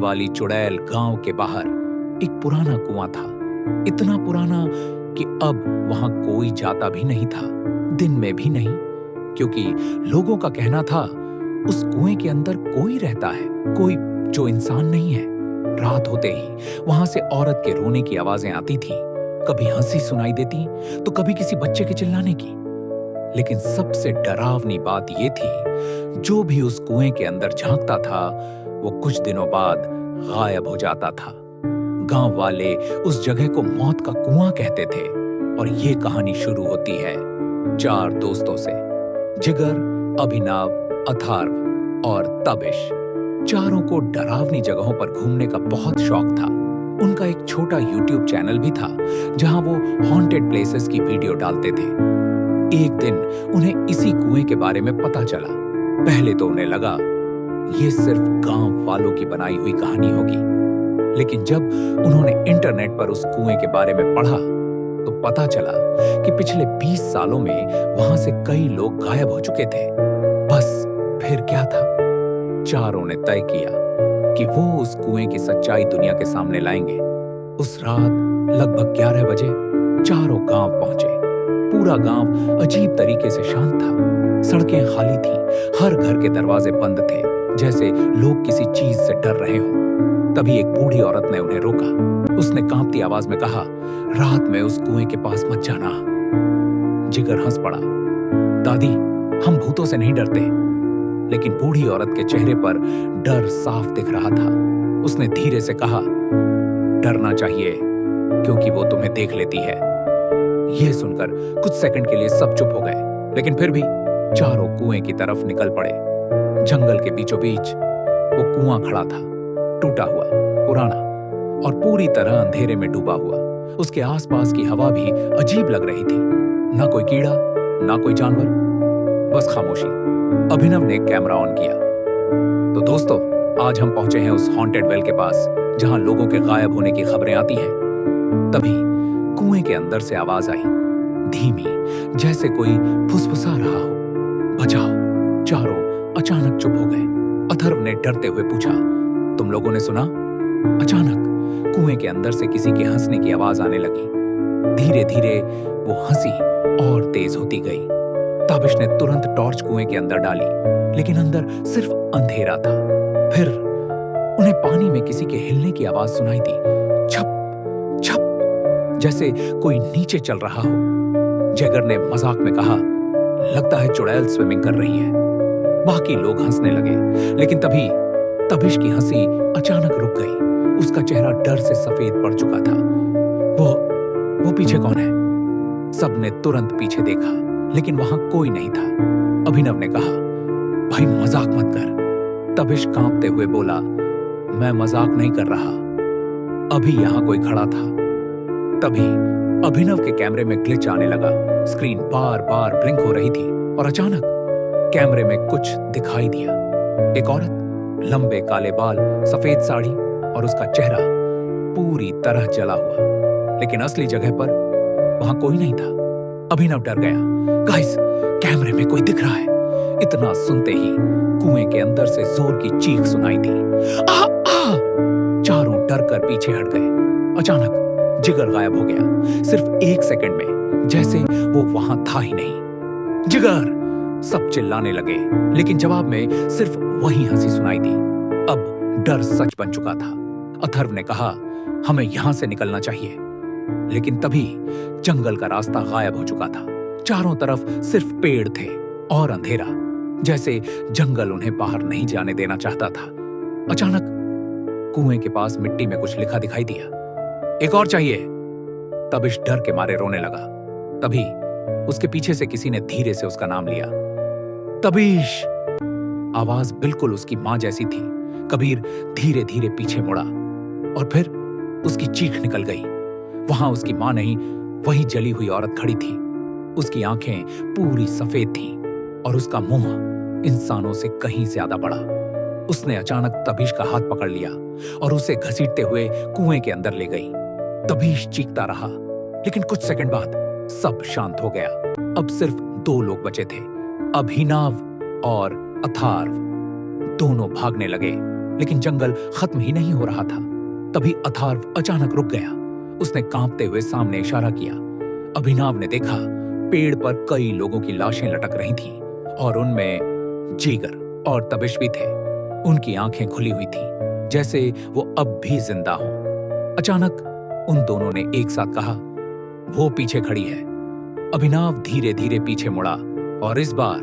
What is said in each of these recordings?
वाली चुड़ैल गांव के बाहर एक पुराना कुआं था। इतना पुराना कि अब वहां कोई जाता भी नहीं था, दिन में भी नहीं, क्योंकि लोगों का कहना था उस कुएं के अंदर कोई रहता है, कोई जो इंसान नहीं है। रात होते ही वहां से औरत के रोने की आवाजें आती थी, कभी हंसी सुनाई देती तो कभी किसी बच्चे के चिल्लाने की। लेकिन सबसे डरावनी बात यह थी, जो भी उस कुएं के अंदर झांकता था वो कुछ दिनों बाद गायब हो जाता था। गांव वाले उस जगह को मौत का कुआं कहते थे। और ये कहानी शुरू होती है 4 दोस्तों से, जिगर, अभिनव, अथर्व और तबिश। चारों को डरावनी जगहों पर घूमने का बहुत शौक था। उनका एक छोटा YouTube चैनल भी था जहां वो हॉन्टेड प्लेसेस की वीडियो डालते थे। एक दिन उन्हें इसी कुएं के बारे में पता चला। पहले तो उन्हें लगा ये सिर्फ गांव वालों की बनाई हुई कहानी होगी, लेकिन जब उन्होंने इंटरनेट पर उस कुएं के बारे में पढ़ा तो पता चला कि पिछले 20 सालों में वहां से कई लोग गायब हो चुके थे। बस फिर क्या था? चारों ने तय किया कि वो उस कुएं की सच्चाई दुनिया के सामने लाएंगे। उस रात लगभग 11 बजे चारों गांव पहुंचे। पूरा गांव अजीब तरीके से शांत था। सड़कें खाली थीं, हर घर के दरवाजे बंद थे, जैसे लोग किसी चीज से डर रहे हों। तभी एक बूढ़ी औरत ने उन्हें रोका। उसने कांपती आवाज में कहा, रात में उस कुएं के पास मत जाना। जिगर हंस पड़ा। दादी, हम भूतों से नहीं डरते। लेकिन बूढ़ी औरत के चेहरे पर डर साफ दिख रहा था। उसने धीरे से कहा, डरना चाहिए क्योंकि वो तुम्हें देख लेती है। यह सुनकर कुछ सेकंड के लिए सब चुप हो गए, लेकिन फिर भी चारों कुएं की तरफ निकल पड़े। जंगल के बीचों बीच वो कुआं खड़ा था, टूटा हुआ, पुराना और पूरी तरह अंधेरे में डूबा हुआ। उसके आसपास की हवा भी अजीब लग रही थी। ना कोई कीड़ा, ना कोई जानवर, बस खामोशी। अभिनव ने कैमरा ऑन किया। तो दोस्तों, आज हम पहुंचे हैं उस हॉन्टेड वेल के पास जहां लोगों के गायब होने की खबरें आती हैं। तभी कुएं के अंदर से आवाज आई, धीमी, जैसे कोई फुसफुसा रहा हो। बचाओ। चारों अचानक चुप हो गए। अथर्व ने डरते हुए पूछा, तुम लोगों ने सुना? अचानक कुएं के अंदर से किसी के हंसने की आवाज आने लगी। धीरे धीरे वो हंसी और तेज होती गई। ताबिश ने तुरंत टॉर्च कुएं के अंदर डाली, लेकिन अंदर सिर्फ अंधेरा था। फिर उन्हें पानी में किसी के हिलने की आवाज सुनाई दी, छप छप, जैसे कोई नीचे चल रहा हो। जिगर ने मजाक में कहा, लगता है चुड़ैल स्विमिंग कर रही है। बाकी लोग हंसने लगे, लेकिन तभी तबिश की हंसी अचानक रुक गई। उसका चेहरा डर से सफेद पड़ चुका था। वो पीछे कौन है? सबने तुरंत पीछे देखा, लेकिन वहां कोई नहीं था। अभिनव ने कहा, भाई मजाक मत कर। तबिश कांपते हुए बोला, मैं मजाक नहीं कर रहा, अभी यहां कोई खड़ा था। तभी अभिनव के कैमरे में ग्लिच आने लगा। स्क्रीन बार बार ब्लिंक हो रही थी और अचानक कैमरे में कुछ दिखाई दिया। एक औरत, लंबे काले बाल, सफेद साड़ी और उसका चेहरा पूरी तरह जला हुआ। लेकिन असली जगह पर वहां कोई नहीं था। अभिनव डर गया। गाइस, कैमरे में कोई दिख रहा है। इतना सुनते ही कुएं के अंदर से जोर की चीख सुनाई दी। आ, आ! चारों डर कर पीछे हट गए। अचानक जिगर गायब हो गया, सिर्फ 1 सेकंड में, जैसे वो वहां था ही नहीं। जिगर! सब चिल्लाने लगे, लेकिन जवाब में सिर्फ वही हंसी सुनाई दी। अब डर सच बन चुका था। अथर्व ने कहा, हमें यहां से निकलना चाहिए। लेकिन तभी जंगल का रास्ता गायब हो चुका था। चारों तरफ सिर्फ पेड़ थे और अंधेरा, जैसे जंगल उन्हें बाहर नहीं जाने देना चाहता था। अचानक कुएं के पास मिट्टी में कुछ लिखा दिखाई दिया। एक और चाहिए। तबिश डर के मारे रोने लगा। तभी उसके पीछे से किसी ने धीरे से उसका नाम लिया, तबिश। आवाज बिल्कुल उसकी मां जैसी थी। कबीर धीरे धीरे पीछे मुड़ा और फिर उसकी चीख निकल गई। वहां उसकी मां नहीं, वही जली हुई औरत खड़ी थी। उसकी आंखें पूरी सफेद थीं और उसका मुंह इंसानों से कहीं ज्यादा बड़ा। उसने अचानक तबीश का हाथ पकड़ लिया और उसे घसीटते हुए कुएं के अंदर ले गई। तबीश चीखता रहा, लेकिन कुछ सेकंड बाद सब शांत हो गया। अब सिर्फ 2 लोग बचे थे, अभिनव और अथर्व। दोनों भागने लगे, लेकिन जंगल खत्म ही नहीं हो रहा था। तभी अथर्व अचानक रुक गया। उसने कांपते हुए सामने इशारा किया। अभिनव ने देखा पेड़ पर कई लोगों की लाशें लटक रही थीं और उनमें जीगर और तबिश भी थे। उनकी आंखें खुली हुई थीं, जैसे वो अब भी जिंदा हों। अचानक उन दोनों ने एक साथ कहा, वो पीछे खड़ी है। अभिनव धीरे धीरे पीछे मुड़ा और इस बार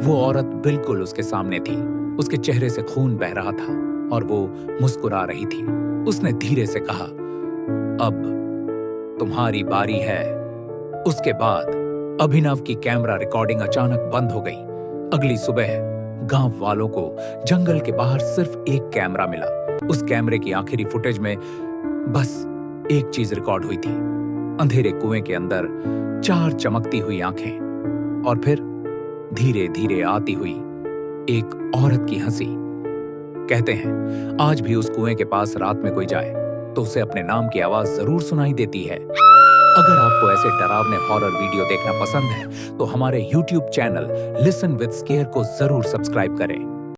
वो औरत बिल्कुल उसके सामने थी। उसके चेहरे से खून बह रहा था और वो मुस्कुरा रही थी। उसने धीरे से कहा, अब तुम्हारी बारी है। उसके बाद अभिनव की कैमरा रिकॉर्डिंग अचानक बंद हो गई। अगली सुबह गांव वालों को जंगल के बाहर सिर्फ एक कैमरा मिला। उस कैमरे की आखिरी फुटेज में बस एक चीज रिकॉर्ड हुई थी, अंधेरे कुएं के अंदर 4 चमकती हुई आंखें और फिर धीरे धीरे आती हुई एक औरत की हंसी। कहते हैं आज भी उस कुएं के पास रात में कोई जाए तो उसे अपने नाम की आवाज जरूर सुनाई देती है। अगर आपको ऐसे डरावने हॉरर वीडियो देखना पसंद है तो हमारे YouTube channel listen with square को जरूर सब्सक्राइब करें।